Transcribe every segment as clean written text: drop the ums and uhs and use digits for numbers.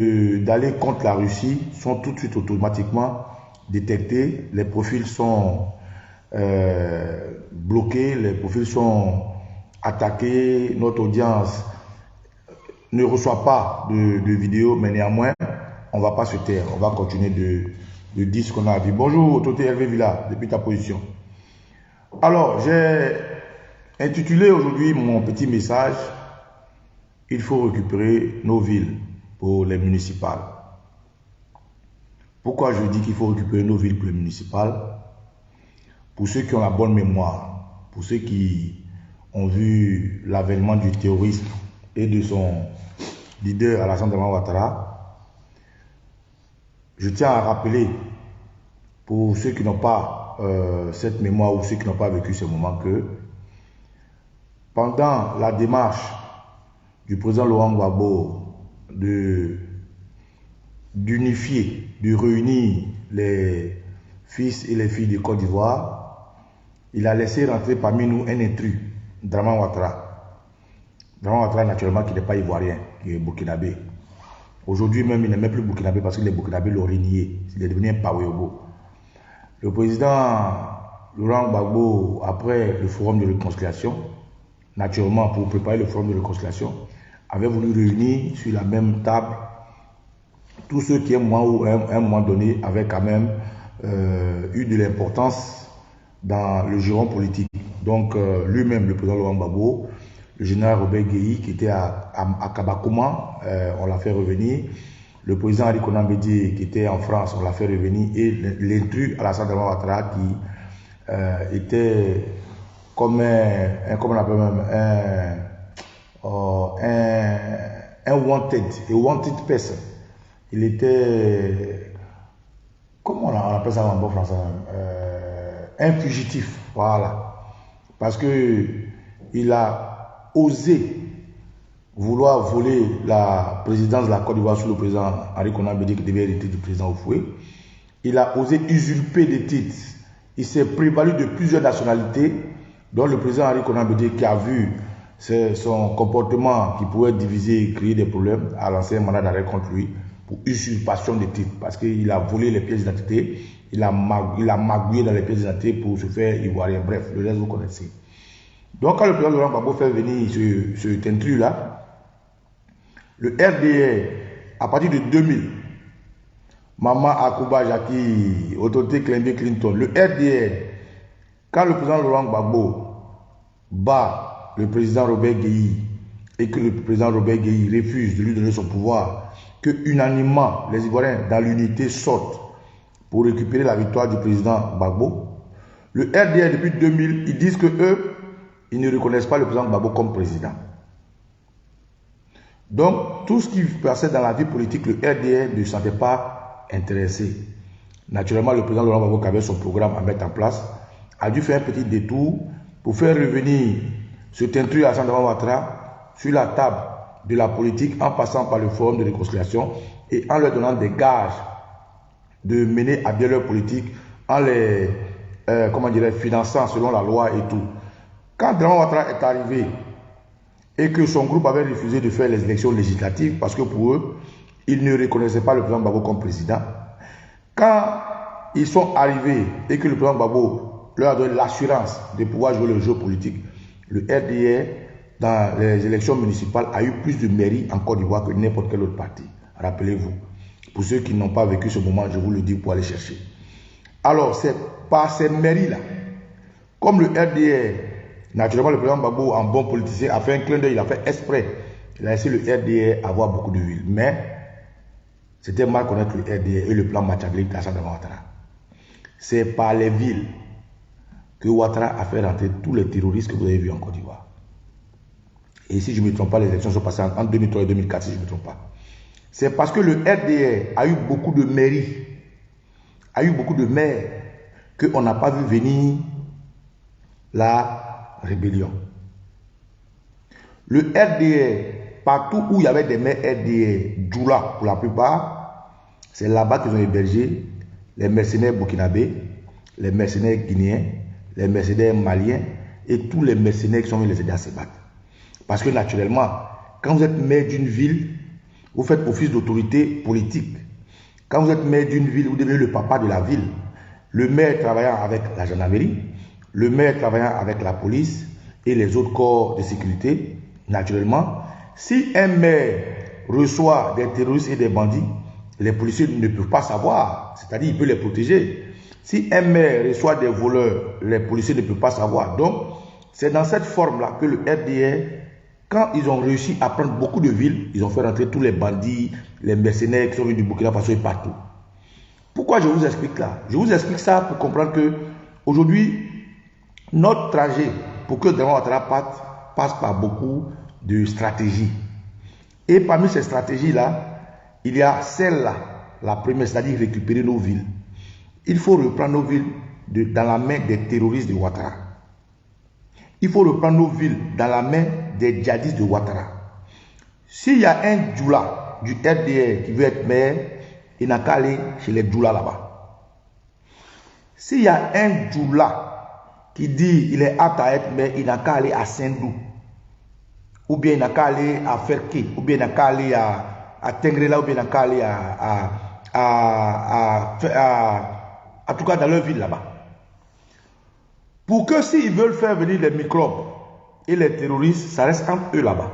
d'aller contre la Russie sont tout de suite automatiquement détectés. Les profils sont bloqués, les profils sont attaqués. Notre audience ne reçoit pas de vidéos, mais néanmoins, on ne va pas se taire. On va continuer de dire ce qu'on a à dire. Bonjour, Toté Hervé Villa, depuis ta position. Alors, j'ai intitulé aujourd'hui mon petit message « Il faut récupérer nos villes pour les municipales ». Pourquoi je dis qu'il faut récupérer nos villes pour les municipales? Pour ceux qui ont la bonne mémoire, pour ceux qui ont vu l'avènement du terrorisme et de son leader Alassane Dramane Ouattara, je tiens à rappeler, pour ceux qui n'ont pas cette mémoire ou ceux qui n'ont pas vécu ce moment, que pendant la démarche du président Laurent Gbagbo d'unifier, de réunir les fils et les filles de Côte d'Ivoire, il a laissé rentrer parmi nous un intrus, Dramane Ouattara. Dramane Ouattara, naturellement, qui n'est pas ivoirien, qui est burkinabé. Aujourd'hui même, il n'est même plus burkinabé parce que les burkinabés l'ont renié. Il est devenu un Paweobo. Le président Laurent Gbagbo, après le forum de réconciliation, naturellement pour préparer le forum de réconciliation, avait voulu réunir sur la même table tous ceux qui, à un moment donné, avaient quand même eu de l'importance dans le giron politique. Donc, lui-même, le président Laurent Gbagbo, le général Robert Guéhi, qui était à Kabakoma, on l'a fait revenir. Le président Henri Konan Bédié, qui était en France, on l'a fait revenir. Et l'intrus Alassane Dramane Ouattara, qui était comme comment on appelle même, un wanted person. Il était, comment on appelle ça en bon français, un fugitif, voilà. Parce que il a osé vouloir voler la présidence de la Côte d'Ivoire sous le président Henri Konan Bédié, qui devait hériter du président Oufoué. Il a osé usurper des titres. Il s'est prévalu de plusieurs nationalités, dont le président Henri Konan Bédié, qui a vu son comportement qui pouvait diviser et créer des problèmes, a lancé un mandat d'arrêt contre lui pour usurpation des titres, parce qu'il a volé les pièces d'identité, il a magouillé dans les pièces d'identité pour se faire ivoirien. Bref, le reste vous connaissez. Donc quand le président Laurent Gbagbo fait venir ce intrus-là, le RDR, à partir de 2000, Maman Akuba Jackie, autorité Clinton, le RDR, quand le président Laurent Gbagbo bat le président Robert Guéhi et que le président Robert Guéhi refuse de lui donner son pouvoir, que unanimement les Ivoiriens dans l'unité sortent pour récupérer la victoire du président Gbagbo, le RDR depuis 2000, ils disent que eux, ils ne reconnaissent pas le président Gbagbo comme président. Donc, tout ce qui passait dans la vie politique, le RDR ne se sentait pas intéressé. Naturellement, le président Laurent Gbagbo, qui avait son programme à mettre en place, a dû faire un petit détour pour faire revenir cet intrus Alassane Dramane Ouattara sur la table de la politique en passant par le forum de réconciliation et en leur donnant des gages de mener à bien leur politique, en les finançant selon la loi et tout. Quand Dramane Ouattara est arrivé et que son groupe avait refusé de faire les élections législatives parce que pour eux, ils ne reconnaissaient pas le président Gbagbo comme président, quand ils sont arrivés et que le président Gbagbo leur a donné l'assurance de pouvoir jouer le jeu politique, le RDR, dans les élections municipales, a eu plus de mairies en Côte d'Ivoire que n'importe quel autre parti. Rappelez-vous. Pour ceux qui n'ont pas vécu ce moment, je vous le dis pour aller chercher. Alors, c'est par ces mairies-là, comme le RDR, naturellement, le président Gbagbo, en bon politicien, a fait un clin d'œil, il a fait exprès. Il a laissé le RDR avoir beaucoup de villes. Mais, c'était mal connaître le RDR et le plan Machiavelli d'Alassane Dramane Ouattara. C'est par les villes que Ouattara a fait rentrer tous les terroristes que vous avez vus en Côte d'Ivoire. Et si je ne me trompe pas, les élections sont passées en 2003 et 2004, si je ne me trompe pas. C'est parce que le RDR a eu beaucoup de mairies, a eu beaucoup de maires, qu'on n'a pas vu venir la rébellion. Le RDR, partout où il y avait des maires RDR, Djoula pour la plupart, c'est là-bas qu'ils ont hébergé les mercenaires burkinabés, les mercenaires guinéens, les mercenaires maliens et tous les mercenaires qui sont venus les aider à se battre. Parce que naturellement, quand vous êtes maire d'une ville, vous faites office d'autorité politique. Quand vous êtes maire d'une ville, vous devenez le papa de la ville. Le maire travaillant avec la gendarmerie, le maire travaillant avec la police et les autres corps de sécurité, naturellement. Si un maire reçoit des terroristes et des bandits, les policiers ne peuvent pas savoir, c'est-à-dire il peut les protéger. Si un maire reçoit des voleurs, les policiers ne peuvent pas savoir. Donc, c'est dans cette forme-là que le RDR, quand ils ont réussi à prendre beaucoup de villes, ils ont fait rentrer tous les bandits, les mercenaires qui sont venus du Burkina Faso et partout. Pourquoi je vous explique là? Je vous explique ça pour comprendre que aujourd'hui, notre trajet pour que Draman Ouattara parte passe par beaucoup de stratégies. Et parmi ces stratégies-là, il y a celle-là, la première, c'est-à-dire récupérer nos villes. Il faut reprendre nos villes dans la main des terroristes de Ouattara. Il faut reprendre nos villes dans la main des djihadistes de Ouattara. S'il y a un djoula du RDR qui veut être maire, il n'a qu'à aller chez les djoulas là-bas. S'il y a un djoula qui dit qu'il est apte à être maire, il n'a qu'à aller à Saint-Dou. Ou bien il n'a qu'à aller à Ferké, ou bien il n'a qu'à aller à Tengrela, ou bien il n'a qu'à aller en tout cas dans leur ville là-bas. Pour que s'ils veulent faire venir les microbes et les terroristes, ça reste entre eux là-bas.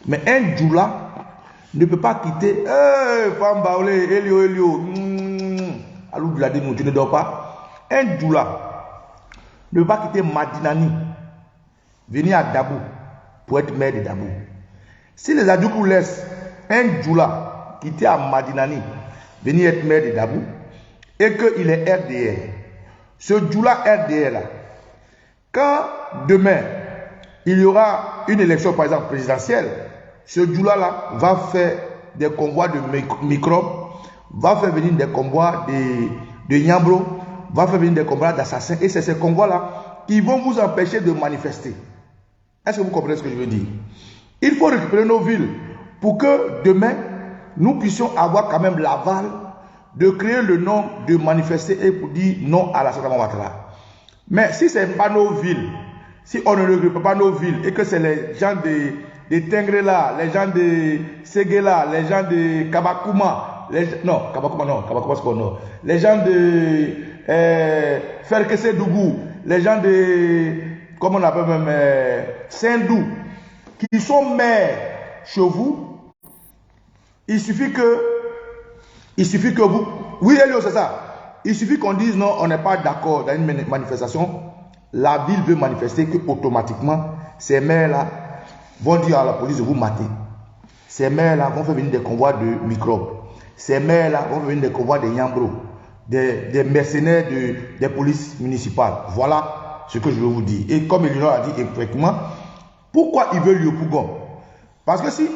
Mais un djoula ne peut pas quitter, femme baoulé, Elio, Alou Djouladine, tu ne dors pas. Un djoula ne peut pas quitter Madinani, venir à Dabou pour être maire de Dabou. Si les Adjoukou laissent un djoula quitter à Madinani, venir être maire de Dabou, et qu'il est RDR, ce djoula RDR là, quand demain il y aura une élection par exemple présidentielle, ce djoula là va faire des convois de microbes, va faire venir des convois de Nyambro, va faire venir des convois d'assassins, et c'est ces convois là qui vont vous empêcher de manifester. Est-ce que vous comprenez ce que je veux dire? Il faut récupérer nos villes pour que demain nous puissions avoir quand même l'aval de créer le nom, de manifester et pour dire non à la Draman Ouattara. Mais si ce n'est pas nos villes, si on ne regroupe pas nos villes et que c'est les gens de Tengrela, les gens de Séguéla, les gens de Kabakouma, Kabakouma c'est quoi, non. Les gens de Ferkessé-Dougou, les gens de, comment on appelle même, Saint-Dou, qui sont maires chez vous, il suffit que vous... Oui, Elio, c'est ça. Il suffit qu'on dise non, on n'est pas d'accord dans une manifestation. La ville veut manifester que automatiquement, ces maires-là vont dire à la police de vous mater. Ces maires-là vont faire venir des convois de microbes. Ces maires-là vont faire venir des convois de Nyambro, des mercenaires des polices municipales. Voilà ce que je veux vous dire. Et comme Elinor a dit exactement, pourquoi ils veulent Yopougon? Parce que si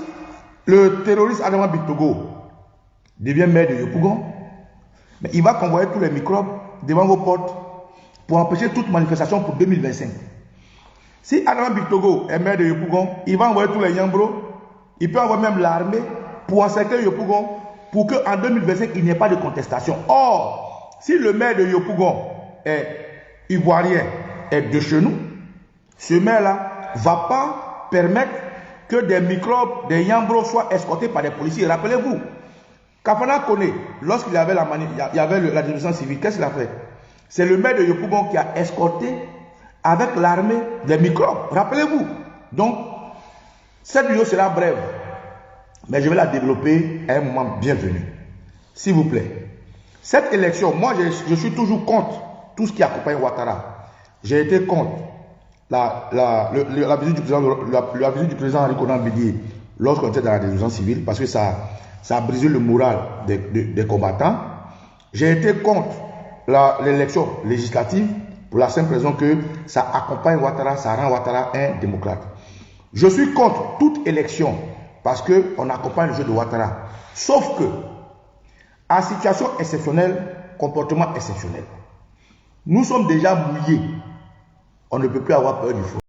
le terroriste Adama Bictogo devient maire de Yopougon, mais il va convoyer tous les microbes devant vos portes pour empêcher toute manifestation pour 2025. Si Adama Bictogo est maire de Yopougon, il va envoyer tous les Nyambro, il peut envoyer même l'armée pour encercler Yopougon pour qu'en 2025 il n'y ait pas de contestation. Or, si le maire de Yopougon est ivoirien, est de chez nous, ce maire-là ne va pas permettre que des microbes, des Nyambro soient escortés par des policiers. Rappelez-vous, Kafana Kone, lorsqu'il y avait la désobéissance civile, qu'est-ce qu'il a fait? C'est le maire de Yopougon qui a escorté avec l'armée des microbes. Rappelez-vous. Donc, cette vidéo sera brève, mais je vais la développer à un moment bienvenu. S'il vous plaît. Cette élection, moi je suis toujours contre tout ce qui accompagne Ouattara. J'ai été contre la visite du président Henri Konan Bédié lorsqu'on était dans la désobéissance civile, parce que ça a brisé le moral des combattants. J'ai été contre l'élection législative pour la simple raison que ça accompagne Ouattara, ça rend Ouattara un démocrate. Je suis contre toute élection parce qu'on accompagne le jeu de Ouattara. Sauf que, en situation exceptionnelle, comportement exceptionnel. Nous sommes déjà mouillés. On ne peut plus avoir peur du feu.